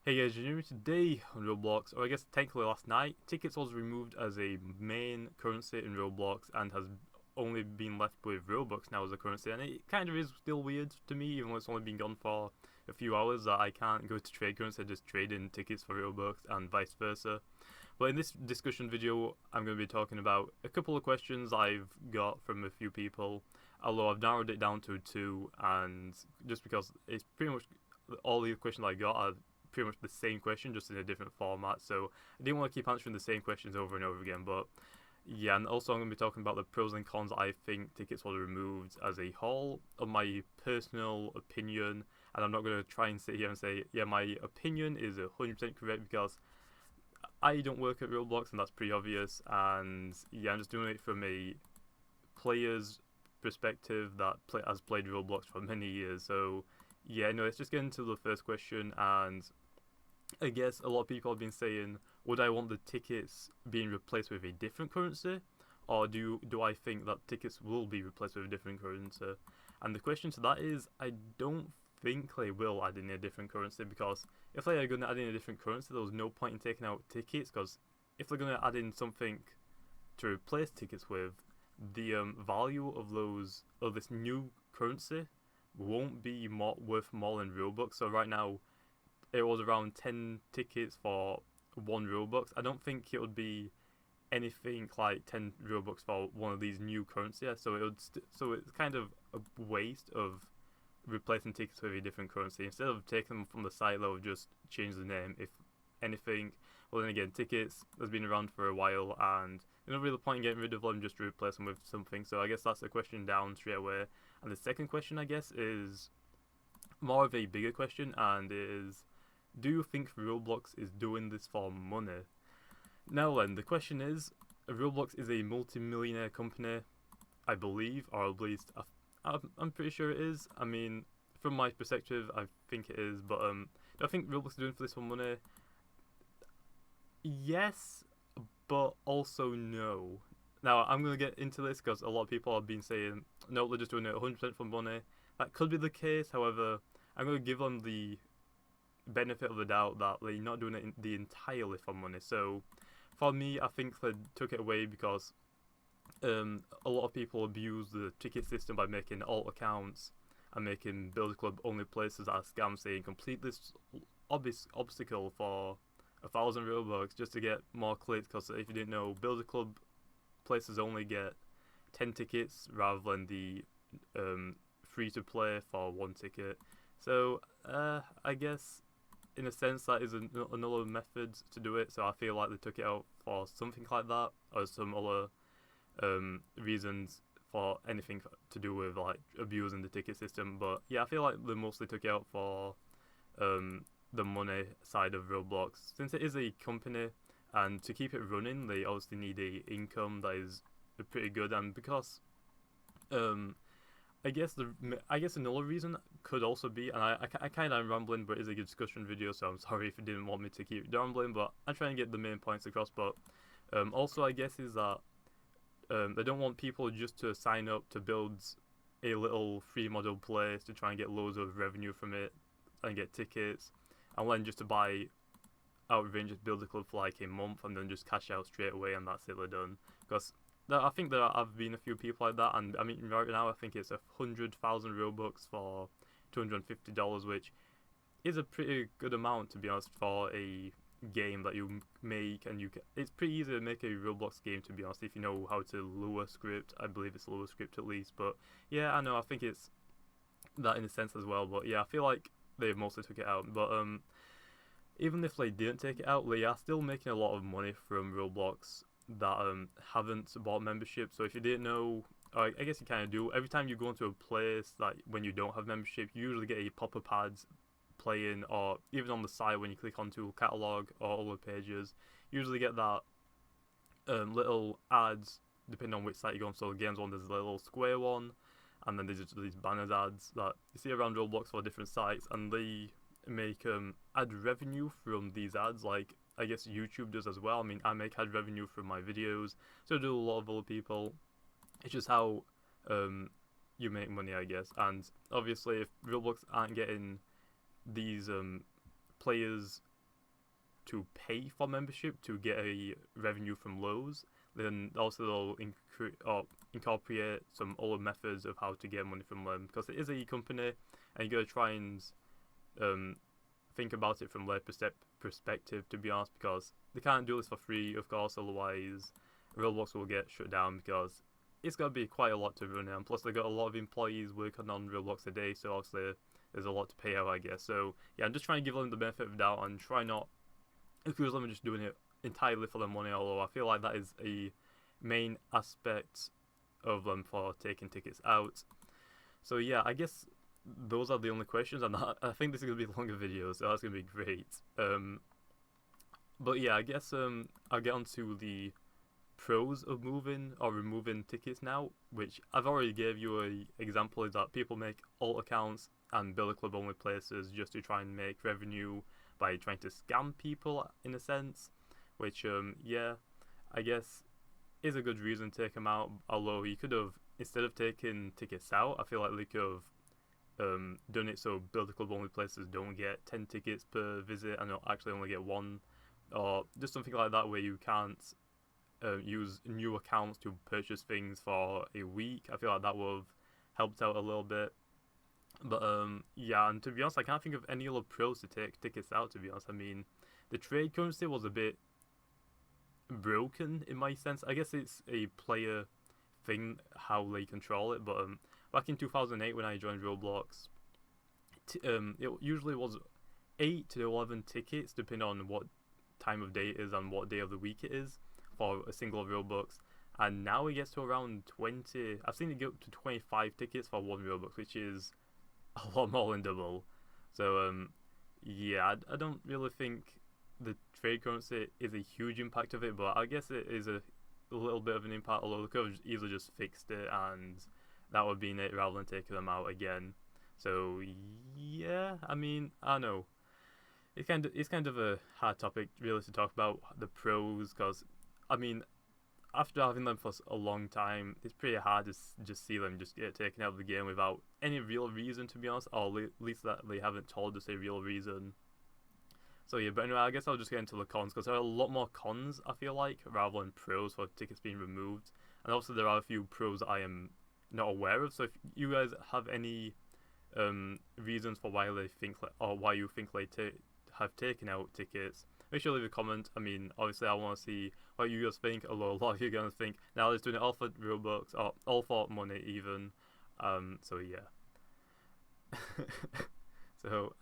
Hey guys, JamiyJamie. Today on Roblox, or I guess technically last night, tickets was removed as a main currency in Roblox and has only been left with Robux now as a currency, and it kind of is still weird to me, even though it's only been gone for a few hours, that I can't go to trade currency, just trade in tickets for Robux and vice versa. But in this discussion video, I'm going to be talking about a couple of questions I've got from a few people, although I've narrowed it down to two, and just because it's pretty much all the questions I got are pretty much the same question, just in a different format. So I didn't want to keep answering the same questions over and over again. But yeah, and also I'm going to be talking about the pros and cons I think tickets were removed as a whole, of my personal opinion. And I'm not going to try and sit here and say, yeah, my opinion is 100% correct, because I don't work at Roblox, and that's pretty obvious. And yeah, I'm just doing it from a player's perspective that has played Roblox for many years. So yeah, no, let's just get into the first question. And I guess a lot of people have been saying, would I want the tickets being replaced with a different currency, or do I think that tickets will be replaced with a different currency? And the question to that is, I don't think they will add in a different currency, because if they are going to add in a different currency, there was no point in taking out tickets, because if they're going to add in something to replace tickets with, the value of this new currency won't be worth more than Robux. So right now, it was around 10 tickets for 1 Robux. I don't think it would be anything like 10 Robux for one of these new currencies. So so it's kind of a waste of replacing tickets with a different currency. Instead of taking them from the site, they'll just change the name, if anything. Well, then again, tickets has been around for a while, and there's no real point in getting rid of them, just to replace them with something. So I guess that's the question down straight away. And the second question, I guess, is more of a bigger question, and is, do you think Roblox is doing this for money? Now then, the question is, Roblox is a multi-millionaire company, I believe, or at least I'm pretty sure it is. I mean, from my perspective, I think it is. But do I think Roblox is doing this for money? Yes, but also no. Now I'm gonna get into this because a lot of people have been saying no, they're just doing it 100% for money. That could be the case. However, I'm gonna give them the benefit of the doubt that they're not doing it entirely for money. So for me, I think they took it away because a lot of people abuse the ticket system by making alt accounts and making Build a Club only places that are scams, saying complete this obstacle for 1,000 Robux just to get more clicks. Because if you didn't know, Build a Club places only get 10 tickets rather than the free to play for 1 ticket. So I guess in a sense that is another method to do it. So I feel like they took it out for something like that, or some other reasons for anything to do with like abusing the ticket system. But yeah, I feel like they mostly took it out for the money side of Roblox, since it is a company, and to keep it running, they obviously need a income that is pretty good. And because I guess another reason could also be, and I kind of am rambling, but it's a good discussion video, so I'm sorry if you didn't want me to keep rambling, but I'm trying to get the main points across. But also, I guess, is that they don't want people just to sign up to build a little free model place to try and get loads of revenue from it and get tickets, and then just to buy outrageous Build a Club for like a month and then just cash out straight away, and that's it, they're done. Because I think there have been a few people like that, and I mean right now I think it's 100,000 Robux for $250, which is a pretty good amount, to be honest, for a game that you make. And it's pretty easy to make a Roblox game, to be honest, if you know how to Lua script. I believe it's Lua script at least. But yeah, I know, I think it's that in a sense as well. But yeah, I feel like they mostly took it out. But even if they didn't take it out, they are still making a lot of money from Roblox that haven't bought membership. So if you didn't know, I guess you kind of do. Every time you go into a place that when you don't have membership, you usually get a pop-up ads playing, or even on the site when you click onto catalog or other pages, you usually get that little ads depending on which site you go on. So the games one, there's a little square one, and then there's these banners ads that you see around Roblox for different sites, and they make ad revenue from these ads, like I guess YouTube does as well. I mean, I make ad revenue from my videos, so do a lot of other people. It's just how you make money, I guess. And obviously, if Roblox aren't getting these players to pay for membership to get a revenue from Lowe's. Then also they'll incorporate some other methods of how to get money from them, because it is a company, and you gotta try and think about it from their perspective, to be honest, because they can't do this for free, of course, otherwise Roblox will get shut down, because it's got to be quite a lot to run it, and plus they got a lot of employees working on Roblox a day, so obviously there's a lot to pay out, I guess. So yeah, I'm just trying to give them the benefit of the doubt and try not accuse them of just doing it entirely for the money, although I feel like that is a main aspect of them for taking tickets out. So yeah, I guess those are the only questions, and I think this is going to be a longer video, so that's going to be great. But yeah, I guess I'll get on to the pros of moving or removing tickets now, which I've already gave you a example, is that people make alt accounts and build a club only places just to try and make revenue by trying to scam people, in a sense, which yeah, I guess is a good reason to take them out. Although you could have, instead of taking tickets out, I feel like they could have done it so build a club only places don't get 10 tickets per visit and actually only get 1, or just something like that, where you can't use new accounts to purchase things for a week. I feel like that would have helped out a little bit. But yeah, and to be honest, I can't think of any other pros to take tickets out, to be honest. I mean, the trade currency was a bit broken in my sense. I guess it's a player thing how they control it, but back in 2008 when I joined Roblox, it usually was 8 to 11 tickets depending on what time of day it is and what day of the week it is for a single Robux, and now it gets to around 20. I've seen it get up to 25 tickets for 1 Robux, which is a lot more than double. So yeah, I don't really think the trade currency is a huge impact of it, but I guess it is a little bit of an impact, although they could have easily just fixed it and that would be it rather than taking them out again. So yeah, I mean, I don't know, it's kind of a hard topic really to talk about, the pros, because I mean, after having them for a long time, it's pretty hard to just see them just get taken out of the game without any real reason, to be honest, or at least that they haven't told us a real reason. So yeah, but anyway, I guess I'll just get into the cons, because there are a lot more cons, I feel like, rather than pros for tickets being removed. And also there are a few pros that I am not aware of, so if you guys have any reasons for why they think, or why you think they have taken out tickets, make sure to leave a comment. I mean, obviously I want to see what you guys think, although a lot of you are going to think, now they're doing it all for Robux, or all for money even. So yeah. So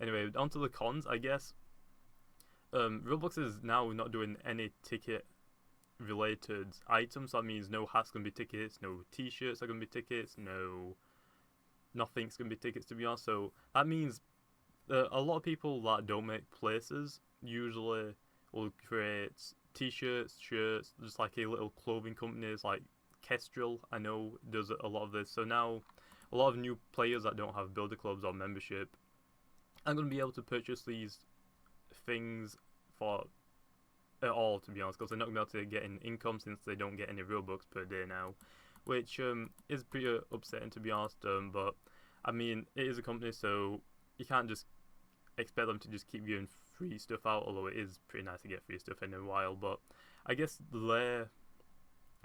anyway, on to the cons, I guess. Roblox is now not doing any ticket related items. That means no hats gonna be tickets, no t-shirts are gonna be tickets, nothing's gonna be tickets, to be honest. So that means a lot of people that don't make places usually will create t-shirts, shirts, just like a little clothing companies like Kestrel, I know, does a lot of this. So now a lot of new players that don't have builder clubs or membership are going to be able to purchase these things for at all, to be honest, because they're not going to be able to get an income since they don't get any Robux per day now, which is pretty upsetting, to be honest. But I mean, it is a company, so you can't just expect them to just keep giving free stuff out, although it is pretty nice to get free stuff in a while. But I guess their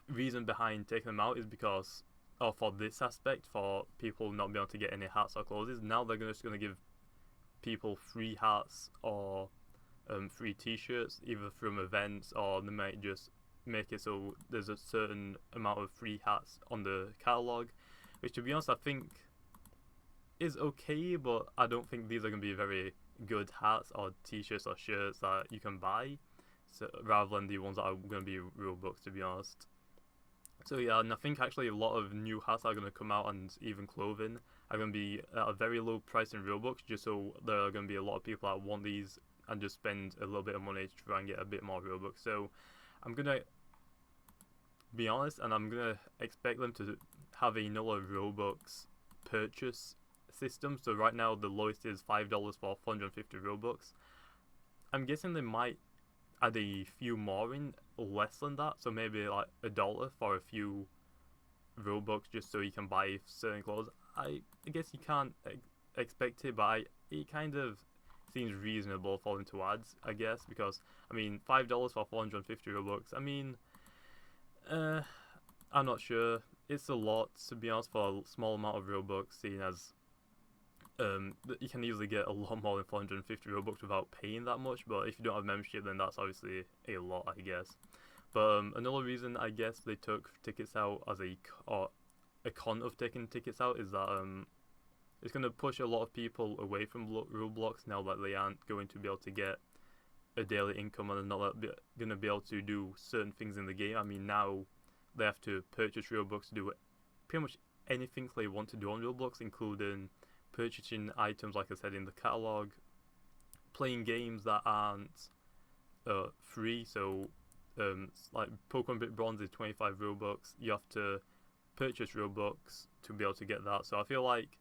reason behind taking them out is because, or for this aspect, for people not being able to get any hats or clothes, is now they're just going to give people free hats or free t-shirts, either from events, or they might just make it so there's a certain amount of free hats on the catalog, which, to be honest, I think is okay, but I don't think these are going to be very good hats or t-shirts or shirts that you can buy, so rather than the ones that are going to be Robux, to be honest. So yeah, and I think actually a lot of new hats are going to come out, and even clothing are going to be at a very low price in Robux, just so there are going to be a lot of people that want these and just spend a little bit of money to try and get a bit more Robux. So I'm going to be honest, and I'm going to expect them to have another Robux purchase system. So right now the lowest is $5 for 450 Robux. I'm guessing they might add a few more in less than that, so maybe like $1 for a few Robux just so you can buy certain clothes. I guess you can't expect it, but it kind of seems reasonable for them to add, I guess, because I mean $5 for 450 Robux. I mean, I'm not sure. It's a lot, to be honest, for a small amount of Robux, seeing as you can easily get a lot more than 450 Robux without paying that much. But if you don't have membership, then that's obviously a lot, I guess. But another reason I guess they took tickets out as a con of taking tickets out is that it's going to push a lot of people away from Roblox now that they aren't going to be able to get a daily income and they're not going to be able to do certain things in the game. I mean, now they have to purchase Robux to do pretty much anything they want to do on Roblox, including purchasing items, like I said, in the catalog, playing games that aren't free. So, like Pokemon Bit Bronze is 25 Robux. You have to purchase Robux to be able to get that. So I feel like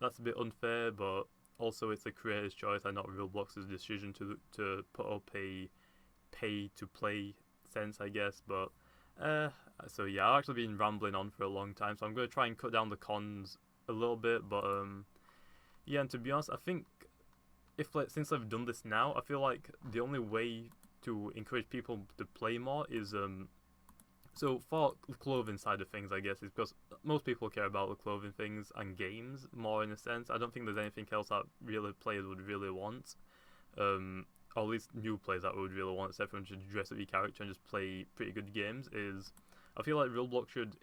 that's a bit unfair, but also it's the creator's choice and not Roblox's decision to put up a pay to play sense, I guess. But so yeah, I've actually been rambling on for a long time, so I'm going to try and cut down the cons a little bit. But yeah, and to be honest, I think since I've done this now, I feel like the only way to encourage people to play more is so for the clothing side of things, I guess, is because most people care about the clothing things and games more in a sense. I don't think there's anything else that really players would really want, or at least new players that would really want, except for to dress up your character and just play pretty good games. I feel like Roblox should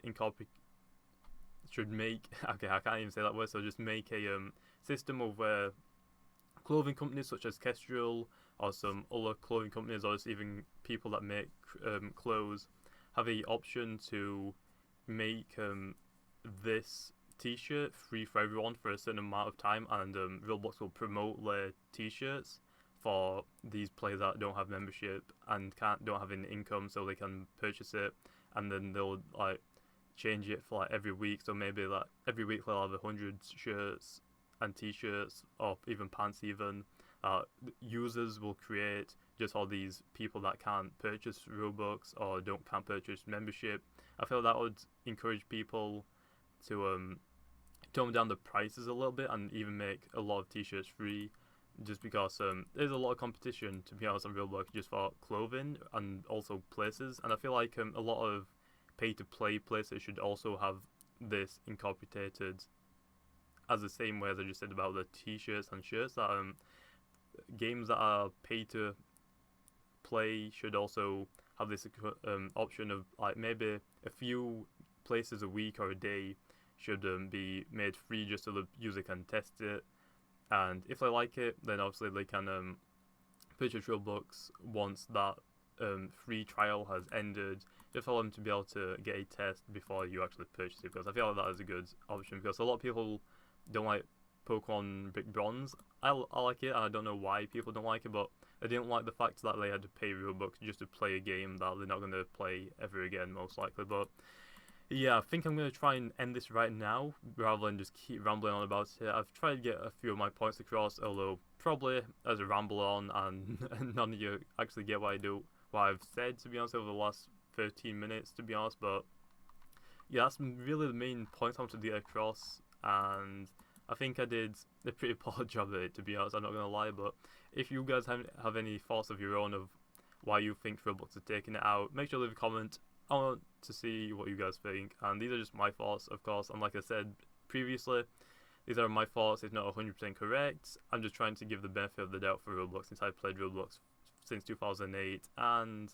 make okay, I can't even say that word, so just make a system of where clothing companies such as Kestrel or some other clothing companies, or just even people that make clothes, have the option to make this t-shirt free for everyone for a certain amount of time, and Roblox will promote their t-shirts for these players that don't have membership and don't have any income, so they can purchase it, and then they'll like change it for like every week. So maybe like every week they'll have 100 shirts and t-shirts, or even pants even. Users will create just all these people that can't purchase Robux or can't purchase membership. I feel that would encourage people to tone down the prices a little bit and even make a lot of t-shirts free, just because there's a lot of competition, to be honest, on Roblox just for clothing and also places. And I feel like a lot of pay-to-play places should also have this incorporated as the same way as I just said about the t-shirts and shirts, that games that are pay-to-play should also have this option of like maybe a few places a week or a day should be made free just so the user can test it, and if they like it, then obviously they can purchase Robux once that free trial has ended, just for them to be able to get a test before you actually purchase it, because I feel like that is a good option, because a lot of people don't like Pokemon Big Bronze. I like it, and I don't know why people don't like it, but I didn't like the fact that they had to pay Robux just to play a game that they're not going to play ever again, most likely. But yeah, I think I'm going to try and end this right now, rather than just keep rambling on about it. I've tried to get a few of my points across, although probably as a ramble on, and none of you actually get what I've said, to be honest, over the last 13 minutes, to be honest. But yeah, that's really the main points I wanted to get across, and I think I did a pretty poor job of it, to be honest, I'm not going to lie. But if you guys have any thoughts of your own of why you think Roblox is taking it out, make sure to leave a comment. I want to see what you guys think, and these are just my thoughts, of course, and like I said previously, these are my thoughts. It's not 100% correct. I'm just trying to give the benefit of the doubt for Roblox, since I've played Roblox since 2008, and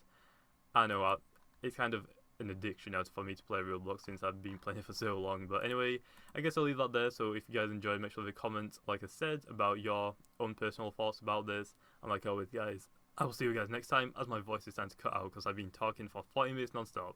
I know it's kind of an addiction now for me to play Roblox since I've been playing it for so long. But anyway, I guess I'll leave that there. So if you guys enjoyed, make sure to leave a comment, like I said, about your own personal thoughts about this. And like always, guys, I will see you guys next time, as my voice is starting to cut out because I've been talking for 40 minutes non-stop.